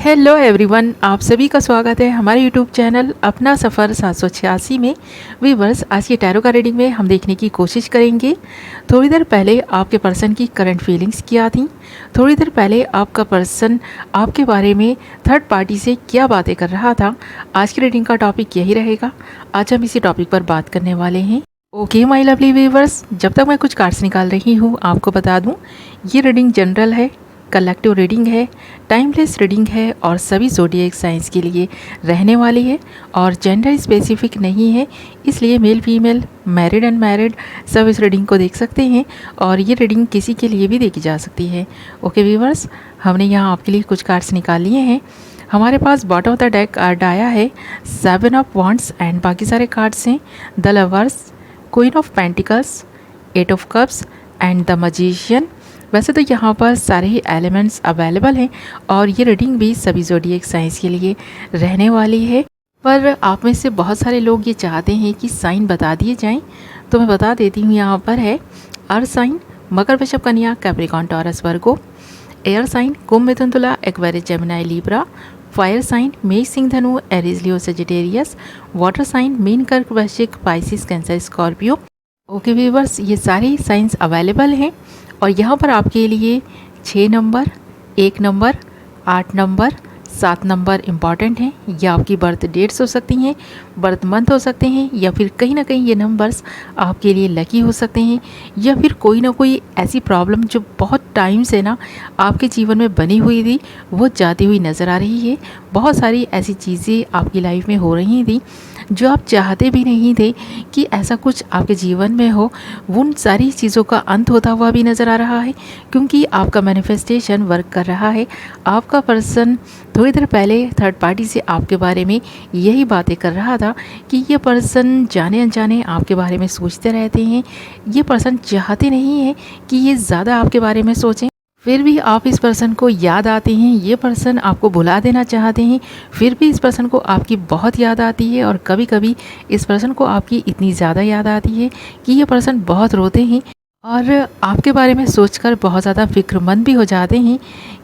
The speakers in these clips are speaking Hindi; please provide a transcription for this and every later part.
हेलो एवरीवन, आप सभी का स्वागत है हमारे यूट्यूब चैनल अपना सफ़र 786 में। वीवर्स, आज की टैरो का रीडिंग में हम देखने की कोशिश करेंगे थोड़ी देर पहले आपके पर्सन की करंट फीलिंग्स क्या थी। थोड़ी देर पहले आपका पर्सन आपके बारे में थर्ड पार्टी से क्या बातें कर रहा था। आज की रीडिंग का टॉपिक यही रहेगा। आज हम इसी टॉपिक पर बात करने वाले हैं। ओके माय लवली वीवर्स, जब तक मैं कुछ कार्ड्स निकाल रही हूँ आपको बता दूँ, ये रीडिंग जनरल है, कलेक्टिव रीडिंग है, टाइमलेस रीडिंग है और सभी ज़ोडिएक साइंस के लिए रहने वाली है और जेंडर स्पेसिफिक नहीं है। इसलिए मेल फीमेल, मैरिड अनमैरिड सब इस रीडिंग को देख सकते हैं और ये रीडिंग किसी के लिए भी देखी जा सकती है। ओके व्यूअर्स, हमने यहाँ आपके लिए कुछ कार्ड्स निकाल लिए हैं। हमारे पास bottom of the deck card आया है 7 ऑफ वॉन्ड्स एंड बाकी सारे कार्ड्स हैं the lovers, queen of pentacles, 8 of cups and the magician. वैसे तो यहाँ पर सारे ही एलिमेंट्स अवेलेबल हैं और ये रीडिंग भी सभी ज़ोडिएक साइंस के लिए रहने वाली है, पर आप में से बहुत सारे लोग ये चाहते हैं कि साइन बता दिए जाएं, तो मैं बता देती हूँ। यहाँ पर है अर्थ साइन मकर, वृषभ, कन्या, Capricorn, Taurus, Virgo. Air sign कुंभ, मिथुन, तुला, Aquarius, Gemini, Libra. Fire sign मेष, सिंह, धनु, Aries, Leo, Sagittarius. Water sign मीन, कर्क, वृश्चिक, Pisces, Cancer, Scorpio. Okay viewers, ये सारी साइंस अवेलेबल हैं और यहाँ पर आपके लिए 6 number, 1 number, 8 number, 7 number important हैं। या आपकी बर्थ डेट्स हो सकती हैं, बर्थ मंथ हो सकते हैं, या फिर कहीं ना कहीं ये नंबर्स आपके लिए लकी हो सकते हैं, या फिर कोई ना कोई ऐसी प्रॉब्लम जो बहुत टाइम से ना आपके जीवन में बनी हुई थी वो जाती हुई नज़र आ रही है। बहुत सारी ऐसी चीज़ें आपकी लाइफ में हो रही थी जो आप चाहते भी नहीं थे कि ऐसा कुछ आपके जीवन में हो। उन सारी चीज़ों का अंत होता हुआ भी नज़र आ रहा है, क्योंकि आपका मैनिफेस्टेशन वर्क कर रहा है। आपका पर्सन थोड़ी देर पहले थर्ड पार्टी से आपके बारे में यही बातें कर रहा था कि ये पर्सन जाने अनजाने आपके बारे में सोचते रहते हैं। ये पर्सन चाहते नहीं है कि ये ज़्यादा आपके बारे में सोचें, फिर भी आप इस पर्सन को याद आते हैं। ये पर्सन आपको भुला देना चाहते हैं, फिर भी इस पर्सन को आपकी बहुत याद आती है और कभी कभी इस पर्सन को आपकी इतनी ज़्यादा याद आती है कि ये पर्सन बहुत रोते हैं और आपके बारे में सोचकर बहुत ज़्यादा फिक्रमंद भी हो जाते हैं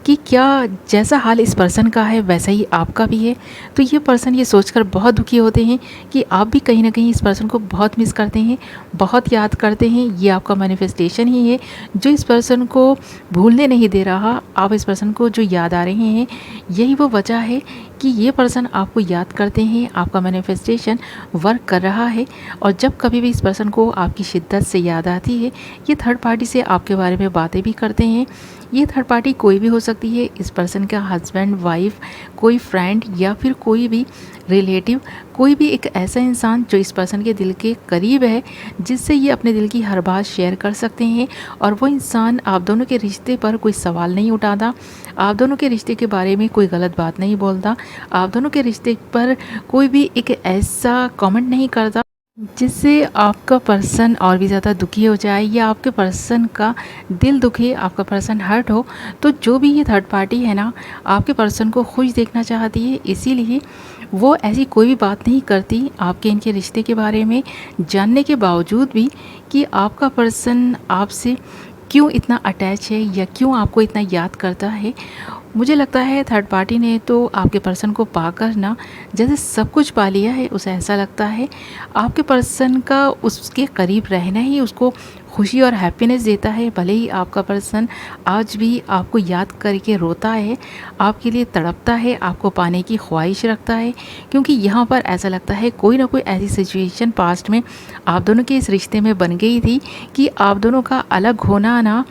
कि क्या जैसा हाल इस पर्सन का है वैसा ही आपका भी है। तो ये पर्सन ये सोचकर बहुत दुखी होते हैं कि आप भी कहीं ना कहीं इस पर्सन को बहुत मिस करते हैं, बहुत याद करते हैं। ये आपका मैनिफेस्टेशन ही है जो इस पर्सन को भूलने नहीं दे रहा। आप इस पर्सन को जो याद आ रहे हैं, यही वो वजह है कि ये पर्सन आपको याद करते हैं। आपका मैनिफेस्टेशन वर्क कर रहा है और जब कभी भी इस पर्सन को आपकी शिद्दत से याद आती है, ये थर्ड पार्टी से आपके बारे में बातें भी करते हैं। ये थर्ड पार्टी कोई भी हो सकती है, इस पर्सन का हस्बैंड, वाइफ, कोई फ्रेंड या फिर कोई भी रिलेटिव, कोई भी एक ऐसा इंसान जो इस पर्सन के दिल के करीब है, जिससे ये अपने दिल की हर बात शेयर कर सकते हैं। और वो इंसान आप दोनों के रिश्ते पर कोई सवाल नहीं उठाता, आप दोनों के रिश्ते के बारे में कोई गलत बात नहीं बोलता, आप दोनों के रिश्ते पर कोई भी एक ऐसा कमेंट नहीं करता जिससे आपका पर्सन और भी ज़्यादा दुखी हो जाए या आपके पर्सन का दिल दुखे, आपका पर्सन हर्ट हो। तो जो भी ये थर्ड पार्टी है ना, आपके पर्सन को खुश देखना चाहती है, इसीलिए वो ऐसी कोई भी बात नहीं करती आपके इनके रिश्ते के बारे में, जानने के बावजूद भी कि आपका पर्सन आपसे क्यों इतना अटैच है या क्यों आपको इतना याद करता है। मुझे लगता है थर्ड पार्टी ने तो आपके पर्सन को पाकर ना जैसे सब कुछ पा लिया है। उसे ऐसा लगता है आपके पर्सन का उसके करीब रहना ही उसको खुशी और हैप्पीनेस देता है। भले ही आपका पर्सन आज भी आपको याद करके रोता है, आपके लिए तड़पता है, आपको पाने की ख्वाहिश रखता है, क्योंकि यहाँ पर ऐसा लगता है कोई ना कोई ऐसी सिचुएशन पास्ट में आप दोनों के इस रिश्ते में बन गई थी कि आप दोनों का अलग होना ना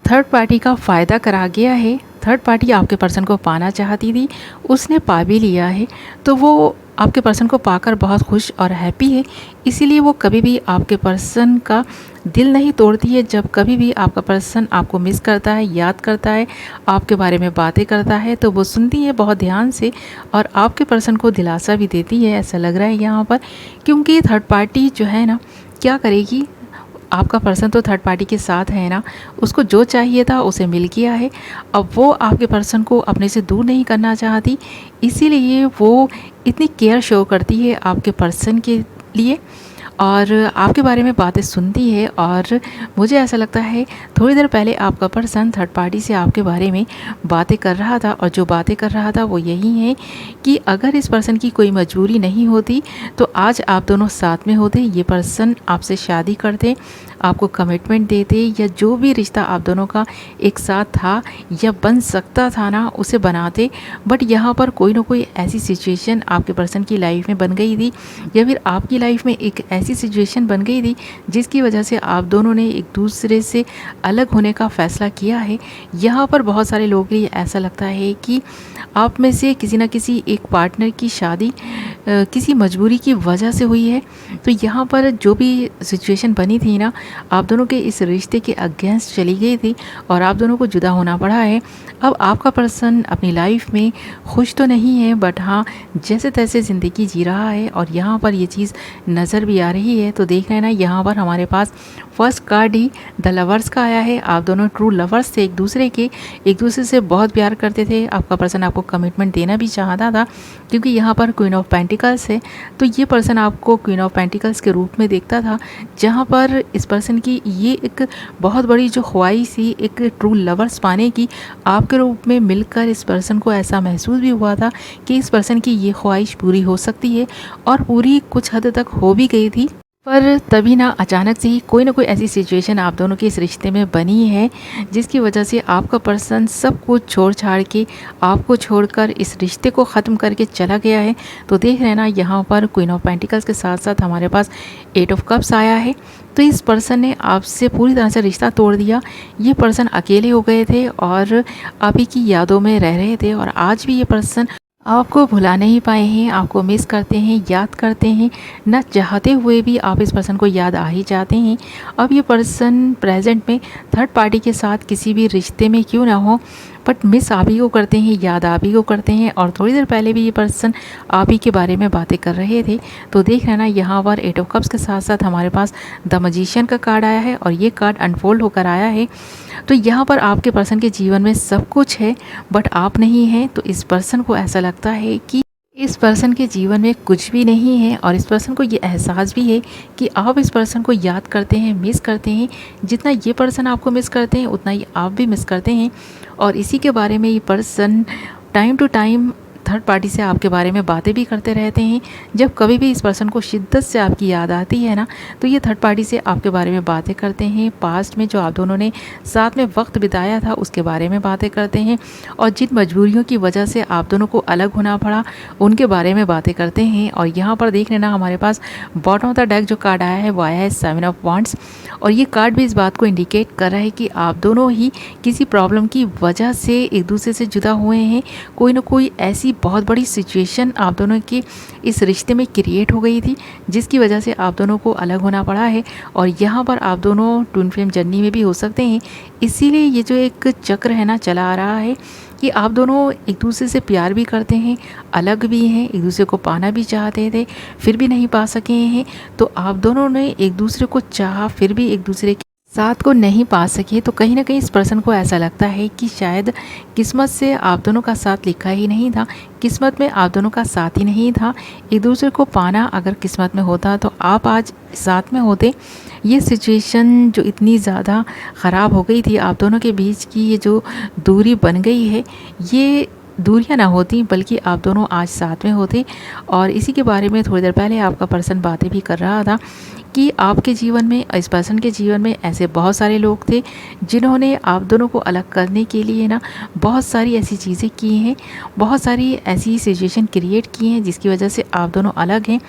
थर्ड पार्टी का फ़ायदा करा गया है। थर्ड पार्टी आपके पर्सन को पाना चाहती थी, उसने पा भी लिया है, तो वो आपके पर्सन को पाकर बहुत खुश और हैप्पी है। इसीलिए वो कभी भी आपके पर्सन का दिल नहीं तोड़ती है। जब कभी भी आपका पर्सन आपको मिस करता है, याद करता है, आपके बारे में बातें करता है, तो वो सुनती है बहुत ध्यान से और आपके पर्सन को दिलासा भी देती है, ऐसा लग रहा है यहाँ पर। क्योंकि थर्ड पार्टी जो है ना, क्या करेगी, आपका पर्सन तो थर्ड पार्टी के साथ है ना, उसको जो चाहिए था उसे मिल गया है। अब वो आपके पर्सन को अपने से दूर नहीं करना चाहती, इसीलिए वो इतनी केयर शो करती है आपके पर्सन के लिए। और आपके बारे में बातें सुनती है। और मुझे ऐसा लगता है थोड़ी देर पहले आपका पर्सन थर्ड पार्टी से आपके बारे में बातें कर रहा था, और जो बातें कर रहा था वो यही है कि अगर इस पर्सन की कोई मजबूरी नहीं होती तो आज आप दोनों साथ में होते, ये पर्सन आपसे शादी करते, आपको कमिटमेंट देते, या जो भी रिश्ता आप दोनों का एक साथ था या बन सकता था ना उसे बनाते। बट यहाँ पर कोई ना कोई ऐसी सिचुएशन आपके पर्सन की लाइफ में बन गई थी, या फिर आपकी लाइफ में एक ऐसी सिचुएशन बन गई थी जिसकी वजह से आप दोनों ने एक दूसरे से अलग होने का फ़ैसला किया है। यहाँ पर बहुत सारे लोगों के लिए ऐसा लगता है कि आप में से किसी न किसी एक पार्टनर की शादी किसी मजबूरी की वजह से हुई है। तो यहाँ पर जो भी सिचुएशन बनी थी ना, आप दोनों के इस रिश्ते के अगेंस्ट चली गई थी और आप दोनों को जुदा होना पड़ा है। अब आपका पर्सन अपनी लाइफ में खुश तो नहीं है, बट हाँ जैसे तैसे ज़िंदगी जी रहा है, और यहाँ पर ये चीज़ नज़र भी आ रही है। तो देख रहे हैं ना, यहाँ पर हमारे पास फर्स्ट कार्ड ही द लवर्स का आया है। आप दोनों ट्रू लवर्स थे, एक दूसरे के, एक दूसरे से बहुत प्यार करते थे। आपका पर्सन आपको कमिटमेंट देना भी चाहता था, क्योंकि यहाँ पर क्वीन ऑफ पेंटिकल्स है। तो ये पर्सन आपको क्वीन ऑफ पेंटिकल्स के रूप में देखता था, जहाँ पर इस पर्सन की ये एक बहुत बड़ी जो ख्वाहिश थी एक ट्रू लवर्स पाने की, आपके रूप में मिलकर इस पर्सन को ऐसा महसूस भी हुआ था कि इस पर्सन की ये ख्वाहिश पूरी हो सकती है, और पूरी कुछ हद तक हो भी गई थी। पर तभी ना अचानक से ही कोई ना कोई ऐसी सिचुएशन आप दोनों के इस रिश्ते में बनी है, जिसकी वजह से आपका पर्सन सब कुछ छोड़ छाड़ के आपको छोड़कर इस रिश्ते को ख़त्म करके चला गया है। तो देख रहे हैं ना, यहाँ पर क्वीन ऑफ पेंटिकल्स के साथ साथ हमारे पास एट ऑफ कप्स आया है। तो इस पर्सन ने आपसे पूरी तरह से रिश्ता तोड़ दिया। ये पर्सन अकेले हो गए थे और आप ही की यादों में रह रहे थे, और आज भी ये पर्सन आपको भुला नहीं पाए हैं, आपको मिस करते हैं, याद करते हैं, न चाहते हुए भी आप इस पर्सन को याद आ ही जाते हैं। अब ये पर्सन प्रेजेंट में थर्ड पार्टी के साथ किसी भी रिश्ते में क्यों ना हो, बट मिस आप ही को करते हैं, याद आप ही को करते हैं। और थोड़ी देर पहले भी ये पर्सन आप ही के बारे में बातें कर रहे थे। तो देख रहे हैं ना, यहाँ पर एट ऑफ कप्स के साथ साथ हमारे पास द मैजिशियन का कार्ड आया है, और ये कार्ड अनफोल्ड होकर आया है। तो यहाँ पर आपके पर्सन के जीवन में सब कुछ है, बट आप नहीं हैं। तो इस पर्सन को ऐसा लगता है कि इस पर्सन के जीवन में कुछ भी नहीं है, और इस पर्सन को ये एहसास भी है कि आप इस पर्सन को याद करते हैं, मिस करते हैं। जितना ये पर्सन आपको मिस करते हैं उतना ही आप भी मिस करते हैं, और इसी के बारे में ये person time to time third party से आपके बारे में बातें भी करते रहते हैं। जब कभी भी इस पर्सन को शिद्दत से आपकी याद आती है ना, तो ये थर्ड पार्टी से आपके बारे में बातें करते हैं। पास्ट में जो आप दोनों ने साथ में वक्त बिताया था उसके बारे में बातें करते हैं, और जिन मजबूरियों की वजह से आप दोनों को अलग होना पड़ा उनके बारे में बातें करते हैं। और यहाँ पर देख लेना, हमारे पास बॉटम ऑफ द डेक जो कार्ड आया है वो आया है सेवन ऑफ वांड्स, और ये कार्ड भी इस बात को इंडिकेट कर रहा है कि आप दोनों ही किसी प्रॉब्लम की वजह से एक दूसरे से जुदा हुए हैं। कोई ना कोई ऐसी बहुत बड़ी सिचुएशन आप दोनों के इस रिश्ते में क्रिएट हो गई थी, जिसकी वजह से आप दोनों को अलग होना पड़ा है। और यहाँ पर आप दोनों ट्विन फ्लेम जर्नी में भी हो सकते हैं। इसीलिए ये जो एक चक्र है ना चला आ रहा है कि आप दोनों एक दूसरे से प्यार भी करते हैं, अलग भी हैं, एक दूसरे को पाना भी चाहते थे, फिर भी नहीं पा सके हैं। तो आप दोनों ने एक दूसरे को चाहा, फिर भी एक दूसरे के साथ को नहीं पा सके। तो कहीं ना कहीं इस पर्सन को ऐसा लगता है कि शायद किस्मत से आप दोनों का साथ लिखा ही नहीं था, किस्मत में आप दोनों का साथ ही नहीं था। एक दूसरे को पाना अगर किस्मत में होता तो आप आज साथ में होते। ये सिचुएशन जो इतनी ज़्यादा ख़राब हो गई थी आप दोनों के बीच की, ये जो दूरी बन गई है, ये दूरियां ना होती बल्कि आप दोनों आज साथ में होते। और इसी के बारे में थोड़ी देर पहले आपका पर्सन बातें भी कर रहा था कि आपके जीवन में, इस पर्सन के जीवन में ऐसे बहुत सारे लोग थे जिन्होंने आप दोनों को अलग करने के लिए ना बहुत सारी ऐसी चीज़ें की हैं, बहुत सारी ऐसी सिचुएशन क्रिएट की हैं जिसकी वजह से आप दोनों अलग हैं।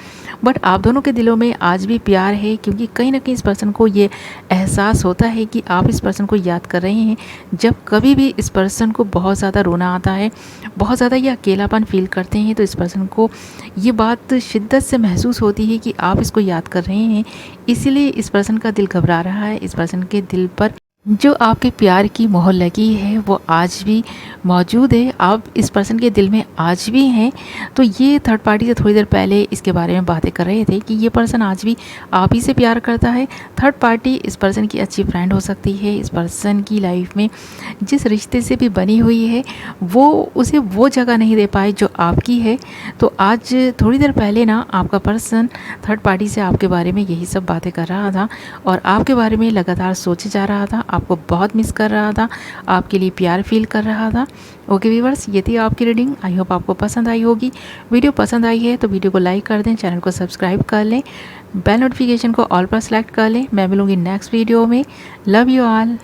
बट आप दोनों के दिलों में आज भी प्यार है, क्योंकि कहीं ना कहीं इस पर्सन को ये एहसास होता है कि आप इस पर्सन को याद कर रहे हैं। जब कभी भी इस पर्सन को बहुत ज़्यादा रोना आता है, बहुत ज़्यादा ये अकेलापन फील करते हैं, तो इस पर्सन को ये बात शिद्दत से महसूस होती है कि आप इसको याद कर रहे हैं। इसीलिए इस पर्सन का दिल घबरा रहा है, इस पर्सन के दिल पर जो आपके प्यार की मोहर लगी है वो आज भी मौजूद है, आप इस पर्सन के दिल में आज भी हैं। तो ये थर्ड पार्टी से थोड़ी देर पहले इसके बारे में बातें कर रहे थे कि ये पर्सन आज भी आप ही से प्यार करता है। थर्ड पार्टी इस पर्सन की अच्छी फ्रेंड हो सकती है। इस पर्सन की लाइफ में जिस रिश्ते से भी बनी हुई है वो उसे वो जगह नहीं दे पाए जो आपकी है। तो आज थोड़ी देर पहले ना आपका पर्सन थर्ड पार्टी से आपके बारे में यही सब बातें कर रहा था और आपके बारे में लगातार सोचे जा रहा था, आपको बहुत मिस कर रहा था, आपके लिए प्यार फील कर रहा था। ओके व्यूअर्स, ये थी आपकी रीडिंग। आई होप आपको पसंद आई होगी। वीडियो पसंद आई है तो वीडियो को लाइक कर दें, चैनल को सब्सक्राइब कर लें, बेल नोटिफिकेशन को ऑल पर सेलेक्ट कर लें। मैं मिलूँगी नेक्स्ट वीडियो में। Love you all.